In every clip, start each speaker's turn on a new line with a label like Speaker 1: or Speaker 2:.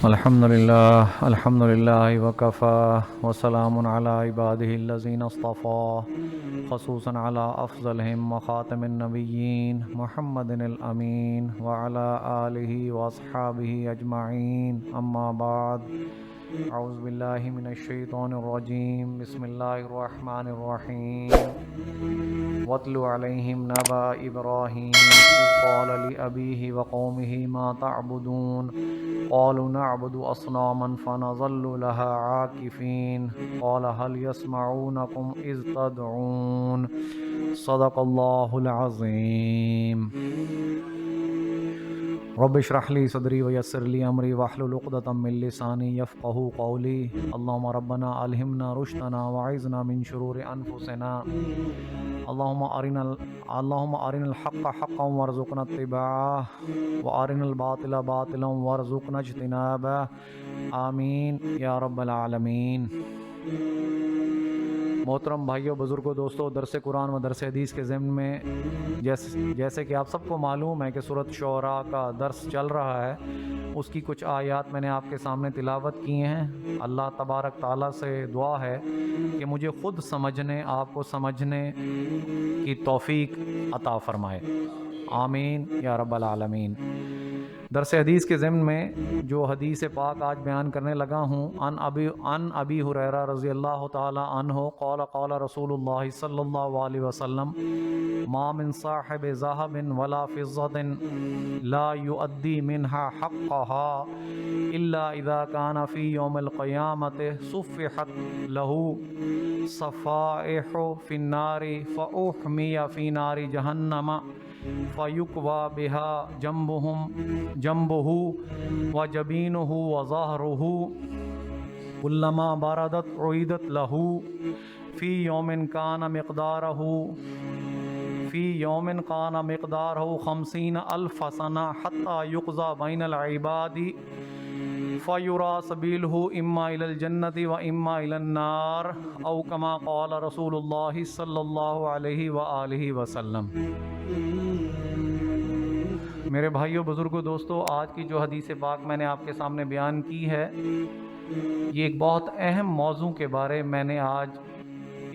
Speaker 1: الحمد للہ وکفى وسلام علی عباده الذین اصطفى خصوصا علی افضلهم وخاتم النبیین محمد الامین وعلی آلہ واصحابہ اجمعین اما بعد اعوذ باللہ من الشیطان الرجیم بسم اللہ الرحمن الرحیم واتل علیہم نبأ ابراہیم اذ قال لأبیہ وقومہ ما تعبدون قالوا نعبد أصناما فنظل لها عاكفين قال هل يسمعونكم إذ تدعون صدق الله العظيم رب اشرح لي صدري ويسر لي أمري واحلل عقدة من لساني يفقهوا قولي اللهم ربنا ألهمنا رشدنا وأعذنا من شرور أنفسنا اللهم أرنا الحق حقا وارزقنا اتباعه وأرنا الباطل باطلا وارزقنا اجتنابه آمین یا رب العالمین۔ محترم بھائیوں، بزرگوں، دوستوں، درس قرآن و درس حدیث کے ضمن میں جیسے کہ آپ سب کو معلوم ہے کہ سورۃ شعراء کا درس چل رہا ہے، اس کی کچھ آیات میں نے آپ کے سامنے تلاوت کی ہیں۔ اللہ تبارک تعالیٰ سے دعا ہے کہ مجھے خود سمجھنے، آپ کو سمجھنے کی توفیق عطا فرمائے، آمین یا رب العالمین۔ درس حدیث کے ضمن میں جو حدیث پاک آج بیان کرنے لگا ہوں، ان ابی ہریرہ رضی اللہ تعالی عنہ قال قال رسول اللہ صلی اللہ علیہ وسلم ما من صاحب ذهب ولا فضة لا يؤدي منها حقها الا اذا كان في يوم القيامة صفحت له صفائح في النار فأحمي في نار جهنم فيكوى بها جنبه وجبينه وظهره كلما بردت عيدت له في يوم كان مقداره 50,000 سنة حتى يقضى بين العباد فيرى سبيله إما إلى الجنة وإما إلى النار أو كما قال رسول الله صلى الله عليه وآله وسلم۔ میرے بھائیوں، بزرگوں، دوستوں، آج کی جو حدیث پاک میں نے آپ کے سامنے بیان کی ہے، یہ ایک بہت اہم موضوع کے بارے میں نے آج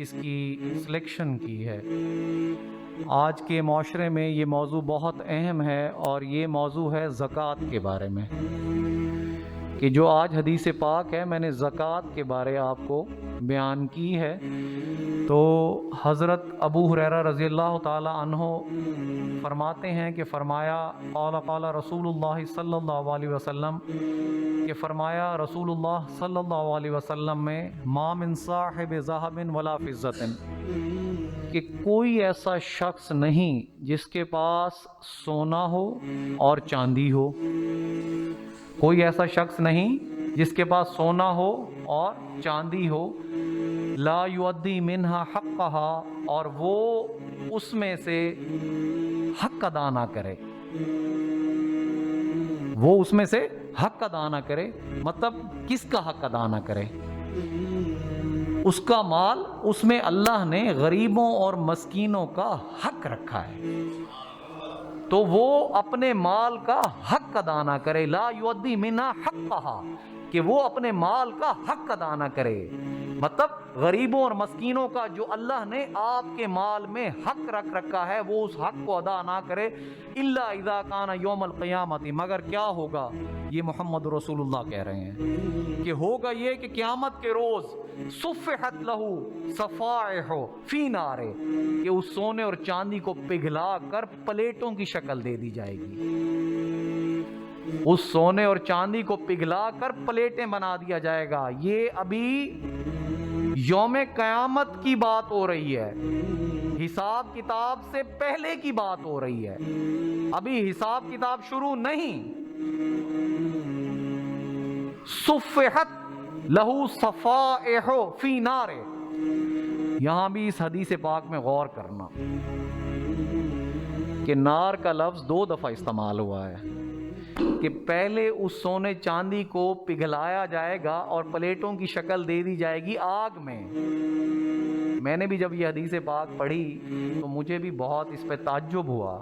Speaker 1: اس کی سلیکشن کی ہے۔ آج کے معاشرے میں یہ موضوع بہت اہم ہے، اور یہ موضوع ہے زکوٰۃ کے بارے میں، کہ جو آج حدیث پاک ہے میں نے زکوٰۃ کے بارے آپ کو بیان کی ہے۔ تو حضرت ابو ہریرہ رضی اللہ تعالی عنہ فرماتے ہیں کہ فرمایا قال رسول اللہ صلی اللہ علیہ وسلم، کہ فرمایا رسول اللہ صلی اللہ علیہ وسلم میں ما من صاحب ذهب ولا فضة، کہ کوئی ایسا شخص نہیں جس کے پاس سونا ہو اور چاندی ہو، کوئی ایسا شخص نہیں جس کے پاس سونا ہو اور چاندی ہو، لا یؤدی منہا حقہا، اور وہ اس میں سے حق ادا نہ کرے، وہ اس میں سے حق ادا نہ کرے، مطلب کس کا حق ادا نہ کرے؟ اس کا مال، اس میں اللہ نے غریبوں اور مسکینوں کا حق رکھا ہے، تو وہ اپنے مال کا حق ادا نہ کرے، لا یؤدی منہا حقہا، کہ وہ اپنے مال کا حق ادا نہ کرے، مطلب غریبوں اور مسکینوں کا جو اللہ نے آپ کے مال میں حق رکھ رکھا ہے وہ اس حق کو ادا نہ کرے، الا اذا کان یوم القیامت، مگر کیا ہوگا؟ یہ محمد رسول اللہ کہہ رہے ہیں کہ ہوگا یہ کہ قیامت کے روز صفحت لہ صفائح فی نار، کہ اس سونے اور چاندی کو پگھلا کر پلیٹوں کی شکل دے دی جائے گی، اس سونے اور چاندی کو پگھلا کر پلیٹیں بنا دیا جائے گا۔ یہ ابھی یوم قیامت کی بات ہو رہی ہے، حساب کتاب سے پہلے کی بات ہو رہی ہے، ابھی حساب کتاب شروع نہیں۔ صفحت لہو صفائح فی نار، یہاں بھی اس حدیث پاک میں غور کرنا کہ نار کا لفظ 2 دفعہ استعمال ہوا ہے، کہ پہلے اس سونے چاندی کو پگھلایا جائے گا اور پلیٹوں کی شکل دے دی جائے گی آگ میں۔ میں نے بھی جب یہ حدیث پاک پڑھی تو مجھے بھی بہت اس پہ تعجب ہوا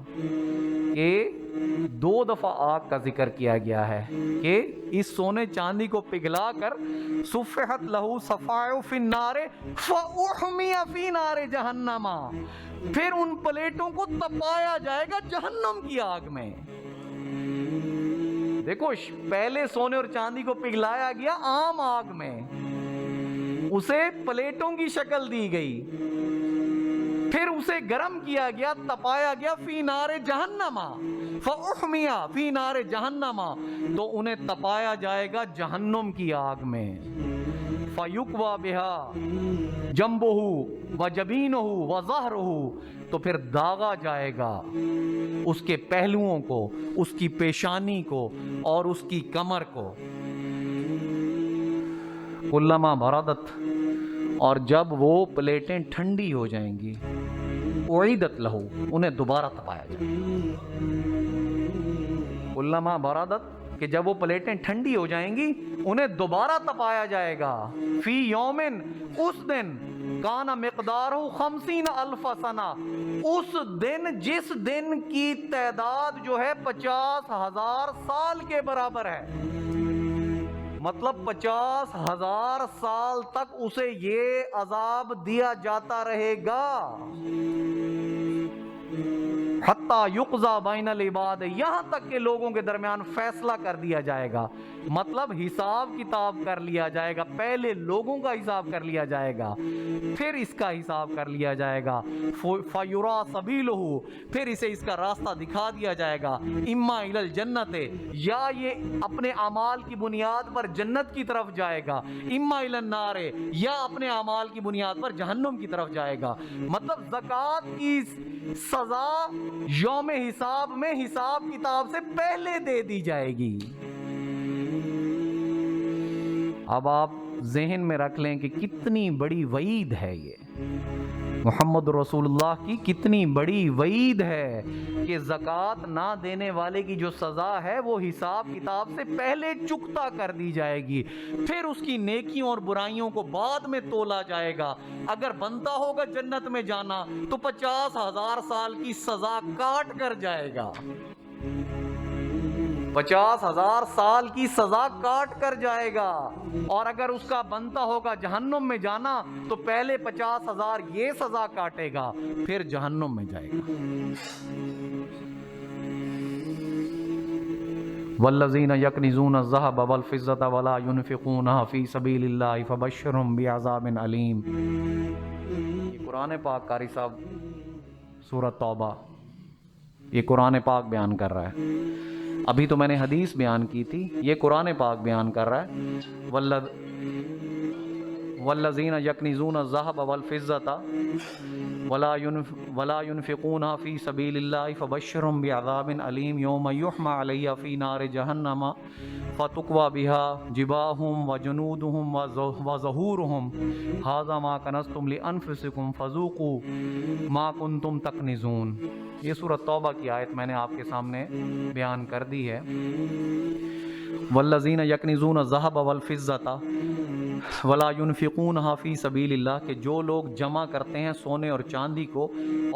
Speaker 1: کہ 2 دفعہ آگ کا ذکر کیا گیا ہے کہ اس سونے چاندی کو پگھلا کر صفحت لہو صفائع فی النار فاحمی فی نار جہنم، پھر ان پلیٹوں کو تپایا جائے گا جہنم کی آگ میں۔ دیکھو پہلے سونے اور چاندی کو پگھلایا گیا عام آگ میں، اسے پلیٹوں کی شکل دی گئی، پھر اسے گرم کیا گیا، تپایا گیا فی نار جہنم فاحمی فی نار جہنم، تو انہیں تپایا جائے گا جہنم کی آگ میں۔ فیکوی بہا جنبہ وجبینہ وظہرہ، تو پھر داغا جائے گا اس کے پہلوؤں کو، اس کی پیشانی کو اور اس کی کمر کو۔ کلما بردت، اور جب وہ پلیٹیں ٹھنڈی ہو جائیں گی، اعیدت لہو، انہیں دوبارہ تپایا جائے گا۔ کلما بردت، کہ جب وہ پلیٹیں ٹھنڈی ہو جائیں گی انہیں دوبارہ تپایا جائے گا۔ فی یومن، اس دن، کان مقدارہ 50,000 سنہ، اس دن جس دن کی تعداد جو ہے 50,000 سال کے برابر ہے، مطلب 50,000 سال تک اسے یہ عذاب دیا جاتا رہے گا۔ حتیٰ یقضی بین العباد، یہاں تک کہ لوگوں کے درمیان فیصلہ کر دیا جائے گا، مطلب حساب کتاب کر لیا جائے گا۔ پہلے لوگوں کا حساب کر لیا جائے گا، پھر اس کا حساب کر لیا جائے گا۔ فیرا سبیلہ، پھر اسے اس کا راستہ دکھا دیا جائے گا۔ اما الی الجنت، یا یہ اپنے اعمال کی بنیاد پر جنت کی طرف جائے گا، اما الی النار، یا اپنے اعمال کی بنیاد پر جہنم کی طرف جائے گا۔ مطلب زکوٰۃ کی سزا یوم حساب میں حساب کتاب سے پہلے دے دی جائے گی۔ اب آپ ذہن میں رکھ لیں کہ کتنی بڑی وعید ہے یہ، محمد رسول اللہ کی کتنی بڑی وعید ہے کہ زکوٰۃ نہ دینے والے کی جو سزا ہے وہ حساب کتاب سے پہلے چکتا کر دی جائے گی، پھر اس کی نیکیوں اور برائیوں کو بعد میں تولا جائے گا۔ اگر بنتا ہوگا جنت میں جانا تو 50,000 سال کی سزا کاٹ کر جائے گا، 50,000 سال کی سزا کاٹ کر جائے گا، اور اگر اس کا بنتا ہوگا جہنم میں جانا تو پہلے 50,000 یہ سزا کاٹے گا، پھر جہنم میں جائے گا۔ والذین یکنزون الذھب والفضة ولا ينفقونها فی سبیل اللہ فبشرهم بعذاب علیم۔ یہ قرآن پاک قاری صاحب سورۃ توبہ، یہ قرآن پاک بیان کر رہا ہے۔ ابھی تو میں نے حدیث بیان کی تھی، یہ قرآن پاک بیان کر رہا ہے۔ والذین یکنزون الذھب والفضة ولا ينفقونها فی سبیل اللہ فبشرهم بعذاب علیم یوم یحمى علیہ فی نار جہنم فتکوی بها جباہہم وجنودہم وظہورہم ھذا ما کنزتم لانفسکم فذوقوا ما کنتم تکنزون۔ یہ سورۃ توبہ کی آیت میں نے آپ کے سامنے بیان کر دی ہے۔ والذین یکنزون الذھب والفضة ولا ينفقونها فی سبیل اللہ، کہ جو لوگ جمع کرتے ہیں سونے اور چاندی کو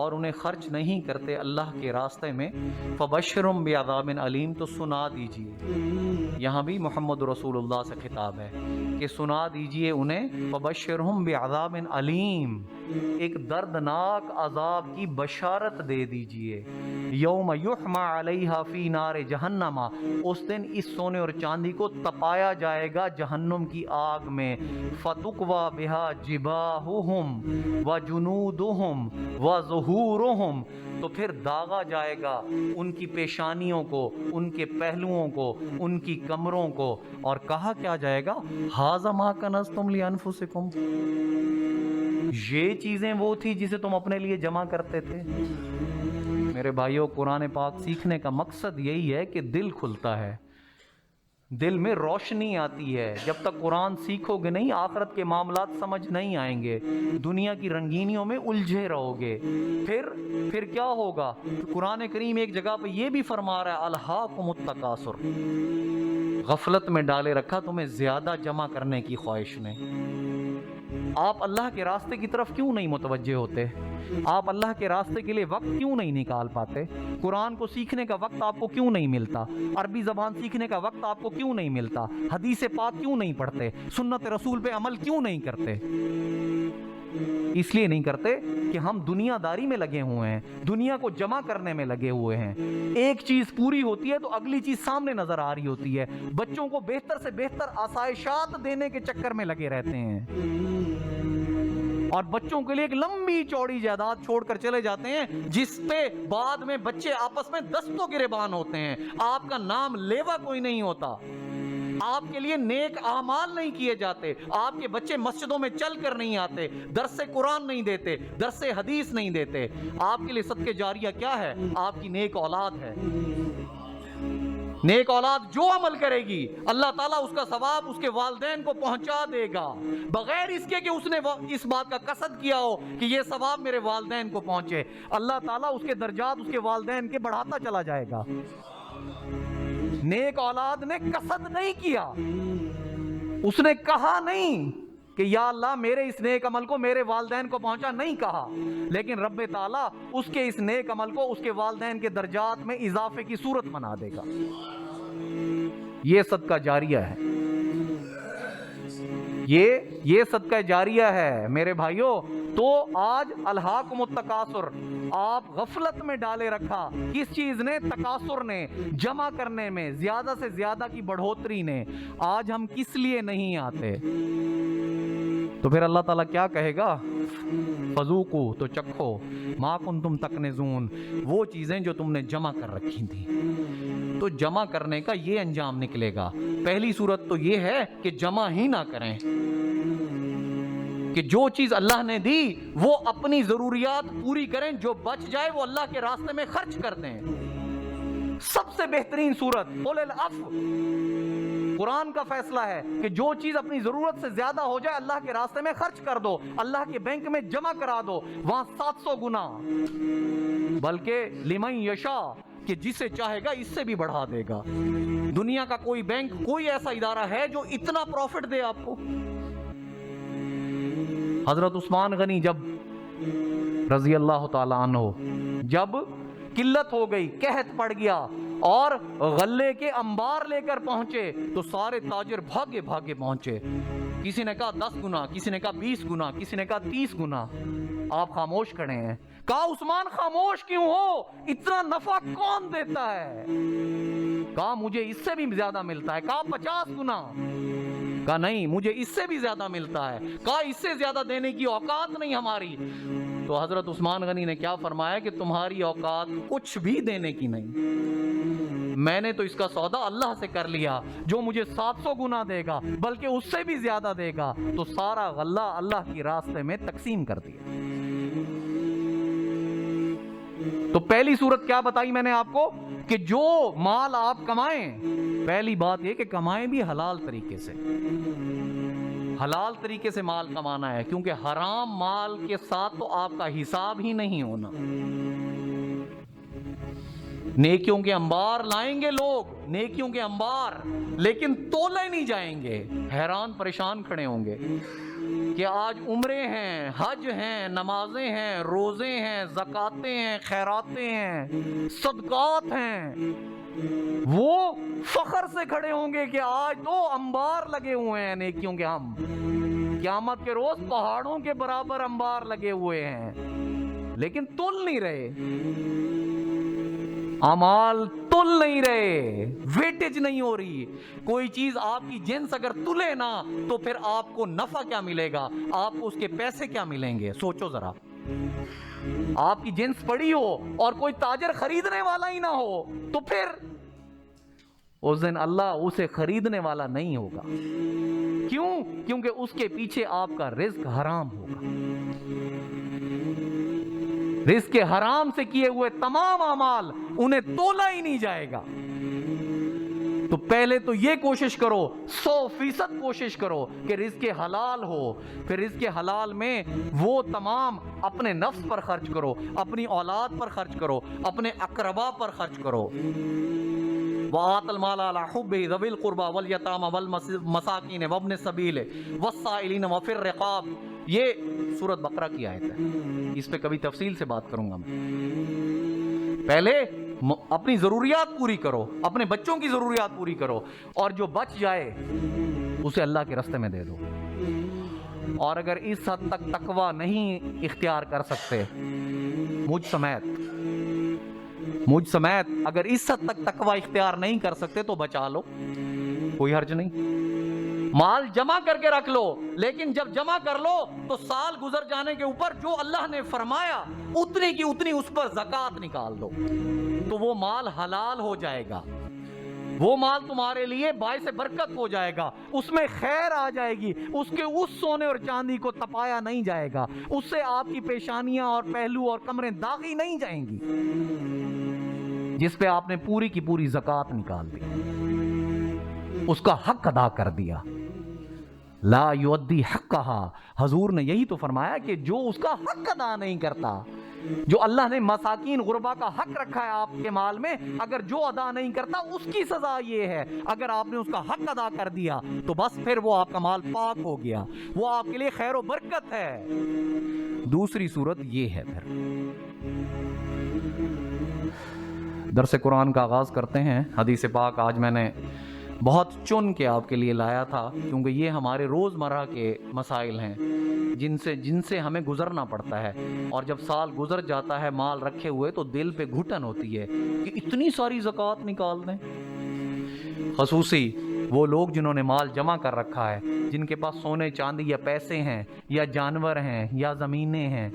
Speaker 1: اور انہیں خرچ نہیں کرتے اللہ کے راستے میں، فبشرهم بعذاب علیم، تو سنا دیجئے۔ یہاں بھی محمد رسول اللہ سے خطاب ہے کہ سنا دیجئے انہیں، فبشرهم بعذاب علیم، ایک دردناک عذاب کی بشارت دے دیجئے۔ یوم یحمى علیہا فی نار جہنم، اس دن اس سونے اور چاندی کو تپایا جائے گا جہنم کی آگ میں۔ فتکوی بہا جباہہم وجنودہم وظہورہم، تو پھر داغا جائے گا ان کی پیشانیوں کو، ان کے پہلوؤں کو، ان کی کمروں کو، اور کہا کیا جائے گا، ھذا ما کنزتم لانفسکم، یہ چیزیں وہ تھی جسے تم اپنے لیے جمع کرتے تھے۔ میرے بھائیوں، قرآن پاک سیکھنے کا مقصد یہی ہے کہ دل کھلتا ہے، دل میں روشنی آتی ہے۔ جب تک قرآن سیکھو گے نہیں، آخرت کے معاملات سمجھ نہیں آئیں گے، دنیا کی رنگینیوں میں الجھے رہو گے۔ پھر کیا ہوگا؟ قرآن کریم ایک جگہ پہ یہ بھی فرما رہا ہے، الہاکم التکاثر، غفلت میں ڈالے رکھا تمہیں زیادہ جمع کرنے کی خواہش نے۔ آپ اللہ کے راستے کی طرف کیوں نہیں متوجہ ہوتے؟ آپ اللہ کے راستے کے لیے وقت کیوں نہیں نکال پاتے؟ قرآن کو سیکھنے کا وقت آپ کو کیوں نہیں ملتا؟ عربی زبان سیکھنے کا وقت آپ کو کیوں نہیں ملتا؟ حدیث پاک کیوں نہیں پڑھتے؟ سنت رسول پہ عمل کیوں نہیں کرتے؟ اس لیے نہیں کرتے کہ ہم دنیا داری میں لگے ہوئے ہیں، دنیا کو جمع کرنے میں لگے ہوئے ہیں۔ ایک چیز پوری ہوتی ہے تو اگلی چیز سامنے نظر آ رہی ہوتی ہے۔ بچوں کو بہتر سے بہتر آسائشات دینے کے چکر میں لگے رہتے ہیں، اور بچوں کے لیے ایک لمبی چوڑی جائیداد چھوڑ کر چلے جاتے ہیں، جس پہ بعد میں بچے آپس میں دستوں گریبان ہوتے ہیں۔ آپ کا نام لیوا کوئی نہیں ہوتا، آپ کے لیے نیک اعمال نہیں کیے جاتے، آپ کے بچے مسجدوں میں چل کر نہیں آتے، درس قرآن نہیں دیتے، درس حدیث نہیں دیتے۔ آپ کے لیے صدقہ جاریہ کیا ہے؟ آپ کی نیک اولاد ہے۔ نیک اولاد جو عمل کرے گی اللہ تعالیٰ اس کا ثواب اس کے والدین کو پہنچا دے گا، بغیر اس کے کہ اس نے اس بات کا قصد کیا ہو کہ یہ ثواب میرے والدین کو پہنچے۔ اللہ تعالیٰ اس کے درجات اس کے والدین کے بڑھاتا چلا جائے گا۔ نیک اولاد نے قصد نہیں کیا، اس نے کہا نہیں کہ یا اللہ میرے اس نیک عمل کو میرے والدین کو پہنچا، نہیں کہا، لیکن رب تعالیٰ اس کے اس نیک عمل کو اس کے والدین کے درجات میں اضافے کی صورت بنا دے گا۔ یہ صدقہ جاریہ ہے، یہ صدقہ جاریہ ہے میرے بھائیوں۔ تو آج الہاکم التکاثر، آپ غفلت میں ڈالے رکھا کس چیز نے؟ تکاثر نے، جمع کرنے میں، زیادہ سے زیادہ کی بڑھوتری نے۔ آج ہم کس لیے نہیں آتے؟ تو پھر اللہ تعالیٰ کیا کہے گا؟ فذوقوا، تو چکھو، ما کنتم تکنزون، وہ چیزیں جو تم نے جمع کر رکھی تھیں۔ تو جمع کرنے کا یہ انجام نکلے گا۔ پہلی صورت تو یہ ہے کہ جمع ہی نہ کریں، کہ جو چیز اللہ نے دی وہ اپنی ضروریات پوری کریں، جو بچ جائے وہ اللہ کے راستے میں خرچ کر دیں۔ سب سے بہترین صورت قل العفو، قرآن کا فیصلہ ہے کہ جو چیز اپنی ضرورت سے زیادہ ہو جائے اللہ کے راستے میں خرچ کر دو، اللہ کے بینک میں جمع کرا دو، وہاں 700 گنا، بلکہ لمن یشاء، کہ جسے چاہے گا اس سے بھی بڑھا دے گا۔ دنیا کا کوئی بینک، کوئی ایسا ادارہ ہے جو اتنا پروفٹ دے آپ کو؟ حضرت عثمان غنی جب رضی اللہ تعالیٰ عنہ جب قلت ہو گئی، قحط پڑ گیا اور غلے کے انبار لے کر پہنچے تو سارے تاجر بھاگے بھاگے پہنچے، کسی نے کہا 10 گنا، کسی نے کہا 20 گنا، کسی نے کہا 30 گنا۔ آپ خاموش کھڑے ہیں، کہا عثمان خاموش کیوں ہو؟ اتنا نفع کون دیتا ہے؟ کہا مجھے اس سے بھی زیادہ ملتا ہے۔ کہا 50 گنا۔ کہا نہیں، مجھے اس سے بھی زیادہ ملتا ہے۔ کہا اس سے زیادہ دینے کی اوقات نہیں ہماری۔ تو حضرت عثمان غنی نے کیا فرمایا کہ تمہاری اوقات کچھ بھی دینے کی نہیں، میں نے تو اس کا سودا اللہ سے کر لیا، جو مجھے 700 گنا دے گا بلکہ اس سے بھی زیادہ دے گا، تو سارا غلہ اللہ کی راستے میں تقسیم کر دیا۔ تو پہلی صورت کیا بتائی میں نے آپ کو کہ جو مال آپ کمائیں، پہلی بات یہ کہ کمائیں بھی حلال طریقے سے، حلال طریقے سے مال کمانا ہے، کیونکہ حرام مال کے ساتھ تو آپ کا حساب ہی نہیں ہونا۔ نیکیوں کے انبار لائیں گے لوگ، نیکیوں کے انبار، لیکن تولے نہیں جائیں گے، حیران پریشان کھڑے ہوں گے کہ آج عمرے ہیں، حج ہیں، نمازیں ہیں، روزے ہیں، زکاتیں ہیں، خیراتیں ہیں، صدقات ہیں، وہ فخر سے کھڑے ہوں گے کہ آج تو انبار لگے ہوئے ہیں نیکیوں کے، ہم قیامت کے روز پہاڑوں کے برابر انبار لگے ہوئے ہیں، لیکن تل نہیں رہے، اعمال تل نہیں رہے، ویٹیج نہیں ہو رہی۔ کوئی چیز آپ کی جنس اگر تلے نا تو پھر آپ کو نفع کیا ملے گا، آپ کو اس کے پیسے کیا ملیں گے؟ سوچو ذرا، آپ کی جنس پڑی ہو اور کوئی تاجر خریدنے والا ہی نہ ہو تو پھر اس دن اللہ اسے خریدنے والا نہیں ہوگا۔ کیوں؟ کیونکہ اس کے پیچھے آپ کا رزق حرام ہوگا۔ رزق حرام سے کیے ہوئے تمام اعمال انہیں تولا ہی نہیں جائے گا۔ تو پہلے تو یہ کوشش کرو، 100% کوشش کرو کہ رزق حلال ہو، پھر رزق حلال میں وہ تمام اپنے نفس پر خرچ کرو، اپنی اولاد پر خرچ کرو، اپنے اقربا پر خرچ کرو۔ وَآتَ الْمَالَ عَلَى حُبِّهِ ذَوِي الْقُرْبَى وَالْيَتَامَى وَالْمَسَاكِينِ وَابْنِ السَّبِيلِ وَالسَّائِلِينَ وَفِي الرِّقَابِ یہ سورت بقرہ کی آیت ہے، اس پہ کبھی تفصیل سے بات کروں گا میں۔ پہلے اپنی ضروریات پوری کرو، اپنے بچوں کی ضروریات پوری کرو، اور جو بچ جائے اسے اللہ کے راستے میں دے دو۔ اور اگر اس حد تک تقوی نہیں اختیار کر سکتے، مجھ سمیت اگر اس حد تک تقوی اختیار نہیں کر سکتے تو بچا لو، کوئی حرج نہیں۔ مال جمع کر کے رکھ لو، لیکن جب جمع کر لو تو سال گزر جانے کے اوپر جو اللہ نے فرمایا اتنی کی اتنی اس پر زکوٰۃ نکال دو، تو وہ مال حلال ہو جائے گا، وہ مال تمہارے لیے باعث برکت ہو جائے گا، اس میں خیر آ جائے گی، اس سونے اور چاندی کو تپایا نہیں جائے گا، اس سے آپ کی پیشانیاں اور پہلو اور کمریں داغی نہیں جائیں گی، جس پہ آپ نے پوری کی پوری زکوٰۃ نکال دی، اس کا حق ادا کر دیا۔ لا یؤدی حقہا، حضور نے یہی تو فرمایا کہ جو اس کا حق ادا نہیں کرتا، جو اللہ نے مساکین غربا کا حق رکھا ہے آپ کے مال میں، اگر جو ادا نہیں کرتا اس کی سزا یہ ہے، اگر آپ نے اس کا حق ادا کر دیا تو بس پھر وہ آپ کا مال پاک ہو گیا، وہ آپ کے لیے خیر و برکت ہے۔ دوسری صورت یہ ہے، پھر درس قرآن کا آغاز کرتے ہیں۔ حدیث پاک آج میں نے بہت چن کے آپ کے لیے لایا تھا، کیونکہ یہ ہمارے روزمرہ کے مسائل ہیں جن سے ہمیں گزرنا پڑتا ہے، اور جب سال گزر جاتا ہے مال رکھے ہوئے تو دل پہ گھٹن ہوتی ہے کہ اتنی ساری زکوٰۃ نکال دیں۔ خصوصی وہ لوگ جنہوں نے مال جمع کر رکھا ہے، جن کے پاس سونے چاندی یا پیسے ہیں یا جانور ہیں یا زمینیں ہیں،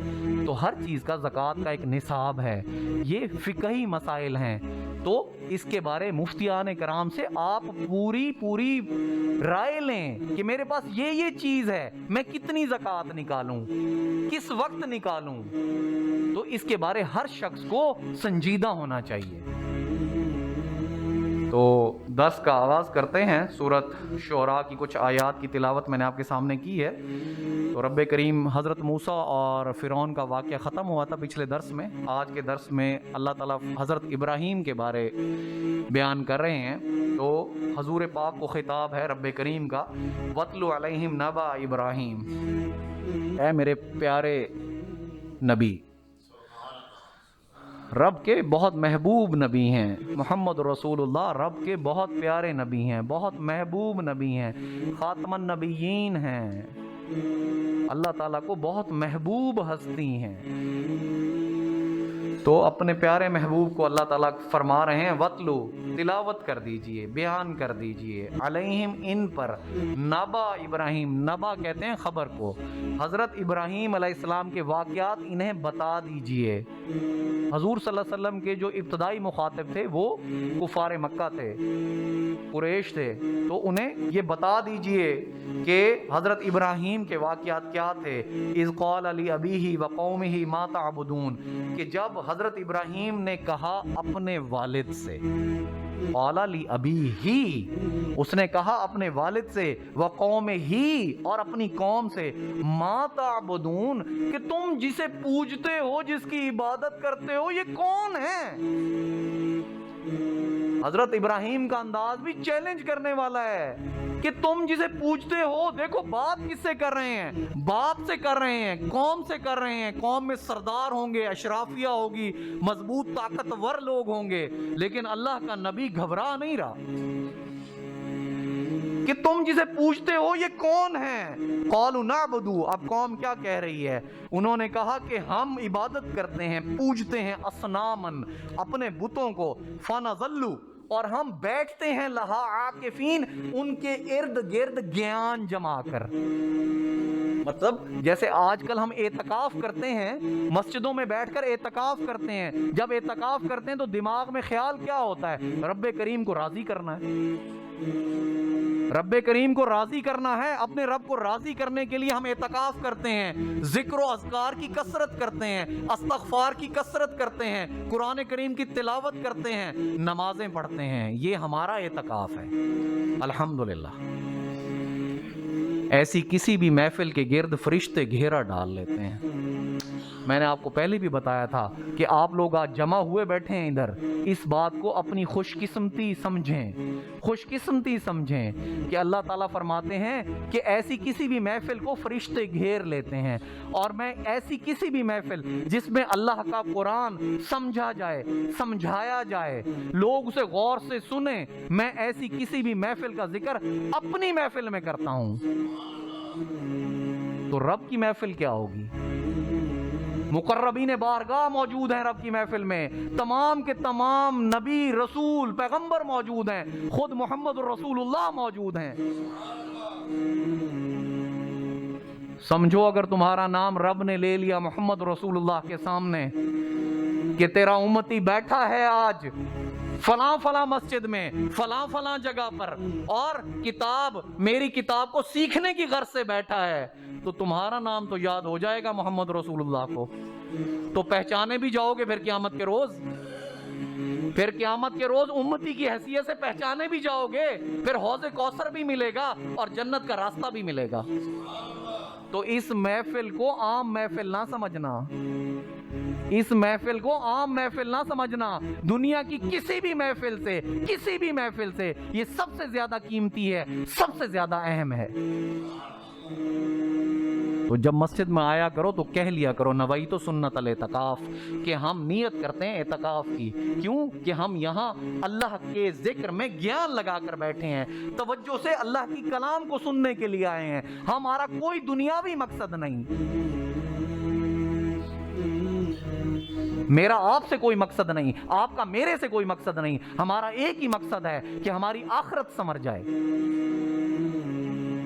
Speaker 1: تو ہر چیز کا زکوٰۃ کا ایک نصاب ہے، یہ فقہی مسائل ہیں، تو اس کے بارے مفتیان کرام سے آپ پوری رائے لیں کہ میرے پاس یہ چیز ہے، میں کتنی زکوٰۃ نکالوں، کس وقت نکالوں، تو اس کے بارے ہر شخص کو سنجیدہ ہونا چاہیے۔ تو درس کا آغاز کرتے ہیں۔ سورت شعراء کی کچھ آیات کی تلاوت میں نے آپ کے سامنے کی ہے۔ تو رب کریم حضرت موسیٰ اور فرعون کا واقعہ ختم ہوا تھا پچھلے درس میں۔ آج کے درس میں اللہ تعالیٰ حضرت ابراہیم کے بارے بیان کر رہے ہیں۔ تو حضور پاک کو خطاب ہے رب کریم کا، وَاتْلُ عَلَيْهِمْ نَبَأَ ابراہیم، اے میرے پیارے نبی، رب کے بہت محبوب نبی ہیں، محمد رسول اللہ رب کے بہت پیارے نبی ہیں، بہت محبوب نبی ہیں، خاتم النبیین ہیں، اللہ تعالیٰ کو بہت محبوب ہستی ہیں۔ تو اپنے پیارے محبوب کو اللہ تعالیٰ فرما رہے ہیں وَاتْلُ، تلاوت کر دیجئے، بیان کر دیجئے، علیہم، ان پر، نبا ابراہیم، نبا کہتے ہیں خبر کو، حضرت ابراہیم علیہ السلام کے واقعات انہیں بتا دیجئے۔ حضور صلی اللہ علیہ وسلم کے جو ابتدائی مخاطب تھے وہ کفار مکہ تھے، قریش تھے، تو انہیں یہ بتا دیجئے کہ حضرت ابراہیم کے واقعات کیا تھے۔ اذ قال لأبیہ وقومہ ما تعبدون، کہ جب حضرت ابراہیم نے کہا اپنے والد سے، قال لأبیہ، اس نے کہا اپنے والد سے، وقومہ، اور اپنی قوم سے، ما تعبدون، کہ تم جسے پوجتے ہو، جس کی عبادت کرتے ہو، یہ کون ہے؟ حضرت ابراہیم کا انداز بھی چیلنج کرنے والا ہے کہ تم جسے پوجتے ہو، دیکھو بات کس سے کر رہے ہیں، باپ سے کر رہے ہیں، قوم سے کر رہے ہیں، قوم میں سردار ہوں گے، اشرافیہ ہوگی، مضبوط طاقتور لوگ ہوں گے، لیکن اللہ کا نبی گھبرا نہیں رہا کہ تم جسے پوجتے ہو یہ کون ہے۔ قالوا نعبد، اب قوم کیا کہہ رہی ہے، انہوں نے کہا کہ ہم عبادت کرتے ہیں، پوجتے ہیں اصنامن، اپنے بتوں کو، فنظل، اور ہم بیٹھتے ہیں لہا عاکفین، ان کے ارد گرد گیان جما کر۔ مطلب جیسے آج کل ہم اعتکاف کرتے ہیں، مسجدوں میں بیٹھ کر اعتکاف کرتے ہیں، جب اعتکاف کرتے ہیں تو دماغ میں خیال کیا ہوتا ہے، رب کریم کو راضی کرنا ہے، رب کریم کو راضی کرنا ہے، اپنے رب کو راضی کرنے کے لیے ہم اعتکاف کرتے ہیں، ذکر و اذکار کی کثرت کرتے ہیں، استغفار کی کثرت کرتے ہیں، قرآن کریم کی تلاوت کرتے ہیں، نمازیں پڑھتے ہیں، یہ ہمارا اعتکاف ہے۔ الحمدللہ ایسی کسی بھی محفل کے گرد فرشتے گھیرا ڈال لیتے ہیں، میں نے آپ کو پہلے بھی بتایا تھا کہ آپ لوگ آج جمع ہوئے بیٹھے ہیں ادھر، اس بات کو اپنی خوش قسمتی سمجھیں، خوش قسمتی سمجھیں کہ اللہ تعالیٰ فرماتے ہیں کہ ایسی کسی بھی محفل کو فرشتے گھیر لیتے ہیں، اور میں ایسی کسی بھی محفل جس میں اللہ کا قرآن سمجھا جائے، سمجھایا جائے، لوگ اسے غور سے سنیں، میں ایسی کسی بھی محفل کا ذکر اپنی محفل میں کرتا ہوں، تو رب کی محفل کیا ہوگی؟ مقربین بارگاہ موجود ہیں رب کی محفل میں، تمام کے تمام نبی، رسول، پیغمبر موجود ہیں، خود محمد رسول اللہ موجود ہیں۔ سمجھو اگر تمہارا نام رب نے لے لیا محمد رسول اللہ کے سامنے کہ تیرا امتی بیٹھا ہے آج فلاں فلاں مسجد میں، فلاں فلاں جگہ پر، اور کتاب، میری کتاب کو سیکھنے کی غرض سے بیٹھا ہے، تو تمہارا نام تو یاد ہو جائے گا محمد رسول اللہ کو، تو پہچانے بھی جاؤ گے پھر قیامت کے روز، پھر قیامت کے روز امتی کی حیثیت سے پہچانے بھی جاؤ گے، پھر حوض کوثر بھی ملے گا اور جنت کا راستہ بھی ملے گا۔ تو اس محفل کو عام محفل نہ سمجھنا، اس محفل کو عام محفل نہ سمجھنا، دنیا کی کسی بھی محفل سے، کسی بھی محفل سے یہ سب سے زیادہ قیمتی ہے، سب سے زیادہ اہم ہے۔ تو جب مسجد میں آیا کرو تو کہہ لیا کرو نویت سنت الاعتکاف، کہ ہم نیت کرتے ہیں اعتکاف کی، کیوں کہ ہم یہاں اللہ کے ذکر میں گیان لگا کر بیٹھے ہیں، توجہ سے اللہ کی کلام کو سننے کے لیے آئے ہیں، ہمارا کوئی دنیاوی مقصد نہیں، میرا آپ سے کوئی مقصد نہیں، آپ کا میرے سے کوئی مقصد نہیں، ہمارا ایک ہی مقصد ہے کہ ہماری آخرت سنور جائے۔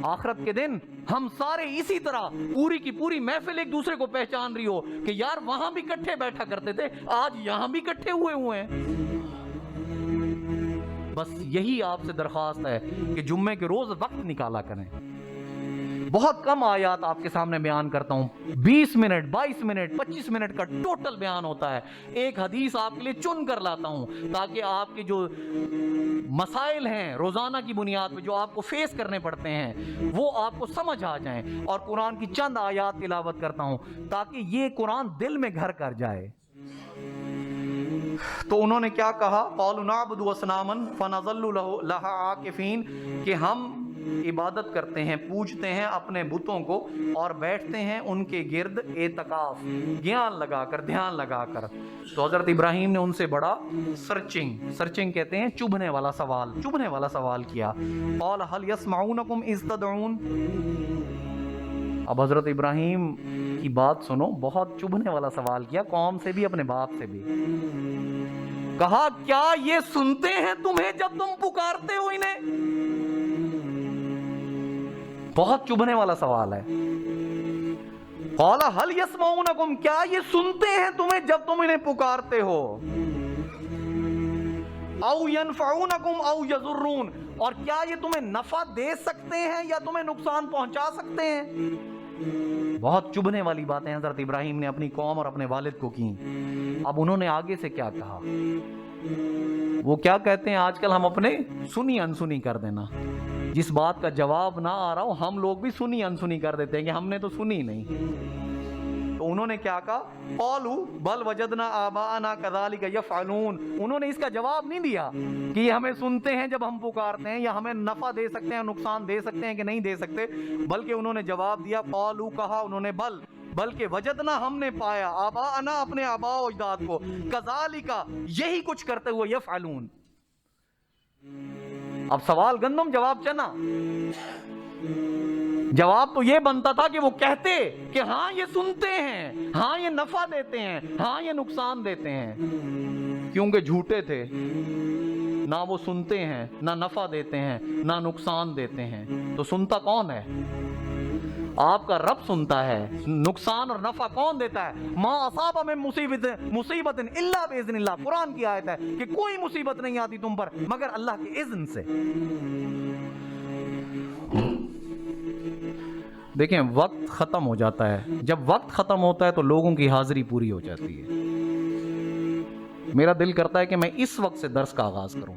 Speaker 1: آخرت کے دن ہم سارے اسی طرح پوری کی پوری محفل ایک دوسرے کو پہچان رہی ہو کہ یار وہاں بھی کٹھے بیٹھا کرتے تھے، آج یہاں بھی کٹھے ہوئے ہیں۔ بس یہی آپ سے درخواست ہے کہ جمعے کے روز وقت نکالا کریں۔ بہت کم آیات آپ کے سامنے بیان کرتا ہوں، 20 منٹ 22 منٹ 25 منٹ کا ٹوٹل بیان ہوتا ہے، ایک حدیث آپ کے لیے چن کر لاتا ہوں تاکہ آپ کے جو مسائل ہیں روزانہ کی بنیاد پہ جو آپ کو فیس کرنے پڑتے ہیں وہ آپ کو سمجھ آ جائیں، اور قرآن کی چند آیات تلاوت کرتا ہوں تاکہ یہ قرآن دل میں گھر کر جائے۔ تو انہوں نے کیا کہا؟ قالوا نعبد اصناما فنظل لها عاکفین، کہ ہم عبادت کرتے ہیں، پوجتے ہیں اپنے بتوں کو اور بیٹھتے ہیں ان کے گرد اعتکاف، گیان لگا کر، دھیان لگا کر۔ تو حضرت ابراہیم نے ان سے بڑا سرچنگ کہتے ہیں چبھنے والا سوال کیا، قال هل يسمعونكم اذ تدعون۔ اب حضرت ابراہیم کی بات سنو، بہت چبھنے والا سوال کیا، قوم سے بھی اپنے باپ سے بھی، کہا کیا یہ سنتے ہیں تمہیں جب تم پکارتے ہو انہیں؟ بہت چبھنے والا سوال ہے۔ قال هل يسمعونكم، کیا یہ سنتے ہیں تمہیں جب تم انہیں پکارتے ہو؟ او ينفعونكم او يضرون، اور کیا یہ تمہیں نفع دے سکتے ہیں یا تمہیں نقصان پہنچا سکتے ہیں؟ بہت چبھنے والی باتیں حضرت ابراہیم نے اپنی قوم اور اپنے والد کو کی۔ اب انہوں نے آگے سے کیا کہا؟ وہ کیا کہتے ہیں آج کل ہم اپنے سنی انسنی کر دینا، جس بات کا جواب نہ آ رہا ہو ہم لوگ بھی سنی انسنی کر دیتے ہیں کہ ہم نے تو سنی نہیں۔ تو انہوں نے کیا کہا؟ قالوا بل وجدنا آباءنا كذلك يفعلون، انہوں نے اس کا جواب نہیں دیا کہ یہ ہمیں سنتے ہیں جب ہم پکارتے ہیں یا ہمیں نفع دے سکتے ہیں نقصان دے سکتے ہیں کہ نہیں دے سکتے، بلکہ انہوں نے جواب دیا، قالوا، کہا انہوں نے، بلکہ وجدنا، ہم نے پایا، آباءنا، اپنے آباء و اجداد کو، كذلك، یہی کچھ کرتے ہوئے، يفعلون۔ اب سوال گندم، جواب چنا۔ جواب تو یہ بنتا تھا کہ وہ کہتے کہ ہاں یہ سنتے ہیں، ہاں یہ نفع دیتے ہیں، ہاں یہ نقصان دیتے ہیں، کیونکہ جھوٹے تھے، نہ وہ سنتے ہیں، نہ نفع دیتے ہیں، نہ نقصان دیتے ہیں۔ تو سنتا کون ہے؟ آپ کا رب سنتا ہے۔ نقصان اور نفع کون دیتا ہے؟ ما اصاب من مصیبت الا باذن اللہ، قرآن کی آیت ہے کہ کوئی مصیبت نہیں آتی تم پر مگر اللہ کے اذن سے۔ دیکھیں وقت ختم ہو جاتا ہے، جب وقت ختم ہوتا ہے تو لوگوں کی حاضری پوری ہو جاتی ہے۔ میرا دل کرتا ہے کہ میں اس وقت سے درس کا آغاز کروں،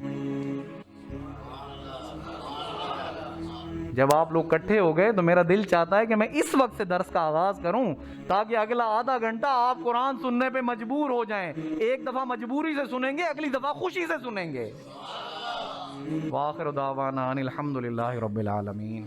Speaker 1: جب آپ لوگ اکٹھے ہو گئے تو میرا دل چاہتا ہے کہ میں اس وقت سے درس کا آغاز کروں تاکہ اگلا آدھا گھنٹہ آپ قرآن سننے پہ مجبور ہو جائیں. ایک دفعہ مجبوری سے سنیں گے، اگلی دفعہ خوشی سے سنیں گے. وآخر دعوانا ان الحمد للہ رب العالمین.